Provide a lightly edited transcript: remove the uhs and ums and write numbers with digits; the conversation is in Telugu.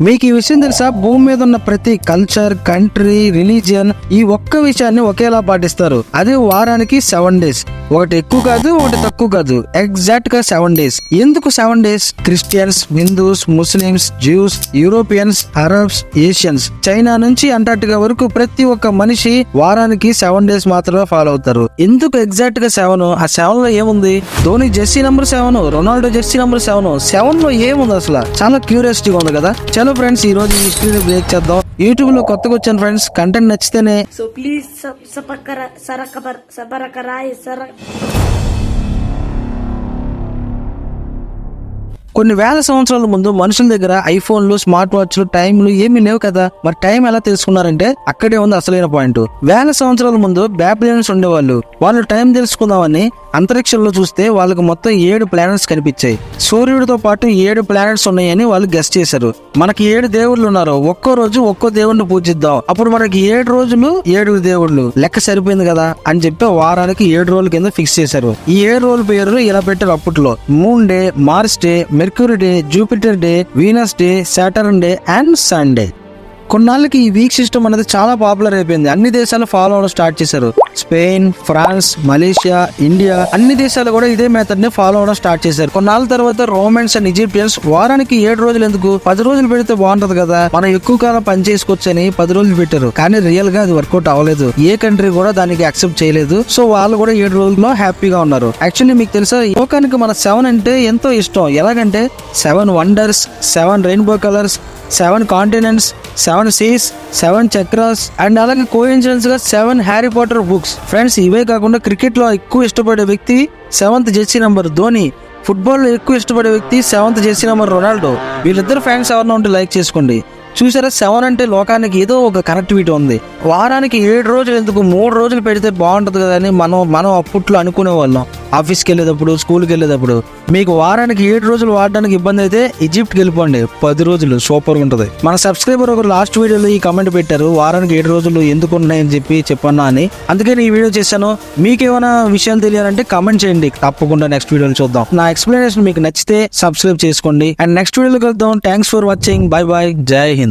మీకు ఈ విషయం తెలుసా? భూమి మీద ఉన్న ప్రతి కల్చర్, కంట్రీ, రిలీజియన్ ఈ ఒక్క విషయాన్ని ఒకేలా పాటిస్తారు. అదే వారానికి 7 days. ఒకటి ఎక్కువ కాదు, ఒకటి తక్కువ కాదు, ఎగ్జాక్ట్ గా 7 days. ఎందుకు 7 days? Christians, Hindus, Muslims, juice, Europeans, Arabs, Asians, China నుంచి అంటార్టికా వరకు ప్రతి ఒక్క మనిషి వారానికి 7 days మాత్రమే ఫాలో అవుతారు. ఎందుకు ఎగ్జాక్ట్ గా 7? ఆ 7 లో ఏముంది? Dhoni Jersey number 7, Ronaldo Jersey number 7 లో ఏముంది అసలు? చాలా క్యూరియాసిటీగా ఉంది కదా. చలో ఫ్రెండ్స్, ఈ రోజు ఈ హిస్టరీని బ్రేక్ చేద్దాం. యూట్యూబ్ లో కొత్తగా వచ్చాను ఫ్రెండ్స్, కంటెంట్ నచ్చితేనే సో ప్లీజ్ సబ్స్క్రైబ్. కొన్ని వేల సంవత్సరాల ముందు మనుషుల దగ్గర ఐఫోన్లు, స్మార్ట్ వాచ్లు, టైంలు ఏమీ లేవు కదా. మరి టైం ఎలా తెలుసుకున్నారంటే అక్కడే ఉంది అసలైన పాయింట్. వేల సంవత్సరాల ముందు బాబిలియన్స్ ఉండేవాళ్ళు. వాళ్ళు టైం తెలుసుకుందామని అంతరిక్షంలో చూస్తే వాళ్ళకి మొత్తం 7 ప్లానెట్స్ కనిపించాయి. సూర్యుడితో పాటు 7 ప్లానెట్స్ ఉన్నాయని వాళ్ళు గెస్ చేశారు. మనకి 7 దేవుళ్ళు ఉన్నారు, ఒక్కో రోజు ఒక్కో దేవుడిని పూజిద్దాం, అప్పుడు మనకి 7 రోజులు 7 దేవుళ్ళు లెక్క సరిపోయింది కదా అని చెప్పి వారానికి 7 రోజుల కింద ఫిక్స్ చేశారు. ఈ 7 రోజుల పేర్లు ఇలా పెట్టారు అప్పట్లో: Moon day, Mars day, Mercury day, Jupiter day, Venus day, Saturn day and Sunday. కొన్నాళ్ళకి ఈ వీక్ సిస్టమ్ అనేది చాలా పాపులర్ అయిపోయింది. అన్ని దేశాలు ఫాలో అవడం స్టార్ట్ చేశారు. స్పెయిన్, ఫ్రాన్స్, మలేషియా, ఇండియా అన్ని దేశాలు కూడా ఇదే మెథడ్ ని ఫాలో అవడం స్టార్ట్ చేశారు. కొన్నాళ్ళ తర్వాత రోమన్స్ అండ్ ఈజిప్షియన్స్ వారానికి 7 రోజులు ఎందుకు, 10 రోజులు పెడితే బాగుంటది కదా, మనం ఎక్కువ కాలం పని చేసుకోవచ్చు అని 10 రోజులు పెట్టారు. కానీ రియల్ గా అది వర్కౌట్ అవ్వలేదు. ఏ కంట్రీ కూడా దానికి యాక్సెప్ట్ చేయలేదు. సో వాళ్ళు కూడా 7 రోజుల్లో హ్యాపీగా ఉన్నారు. యాక్చువల్లీ మీకు తెలుసా, లోకానికి మన 7 అంటే ఎంతో ఇష్టం. ఎలాగంటే 7 wonders, 7 rainbow colours, 7 continents, 7 seas, 7 chakras and అలాగే కోఇన్సిడెన్స్ గా 7 హ్యారీ పాటర్ బుక్స్. ఫ్రెండ్స్, ఇవే కాకుండా క్రికెట్ లో ఎక్కువ ఇష్టపడే వ్యక్తి 7th Jersey number Dhoni. Football లో ఎక్కువ ఇష్టపడే వ్యక్తి 7th జెర్సీ నంబర్ రొనాల్డో. వీళ్ళిద్దరు ఫ్యాన్స్ ఎవరైనా ఉంటే లైక్ చేసుకోండి. చూసారా, 7 అంటే లోకానికి ఏదో ఒక కనెక్టివిటీ ఉంది. వారానికి 7 రోజులు ఎందుకు, 3 రోజులు పెడితే బాగుంటది కదా అని మనం అప్పట్లో అనుకునే వాళ్ళం. ఆఫీస్కి వెళ్ళేటప్పుడు, స్కూల్కి వెళ్ళేటప్పుడు. మీకు వారానికి 7 రోజులు వాడడానికి ఇబ్బంది అయితే ఈజిప్ట్కి వెళ్ళిపోండి, 10 రోజులు సూపర్ ఉంటుంది. మన సబ్స్క్రైబర్ ఒకరు లాస్ట్ వీడియోలో ఈ కామెంట్ పెట్టారు, వారానికి 7 రోజులు ఎందుకు ఉన్నాయని చెప్పి చెప్పన్నా అని. అందుకని ఈ వీడియో చేశాను. మీకేమైనా విషయాలు తెలియాలంటే కామెంట్ చేయండి, తప్పకుండా నెక్స్ట్ వీడియోలో చూద్దాం. నా ఎక్స్ప్లెనేషన్ మీకు నచ్చితే సబ్స్క్రైబ్ చేసుకోండి. అండ్ నెక్స్ట్ వీడియోలో కలుద్దాం. Thanks for watching. By by. జై హింద్.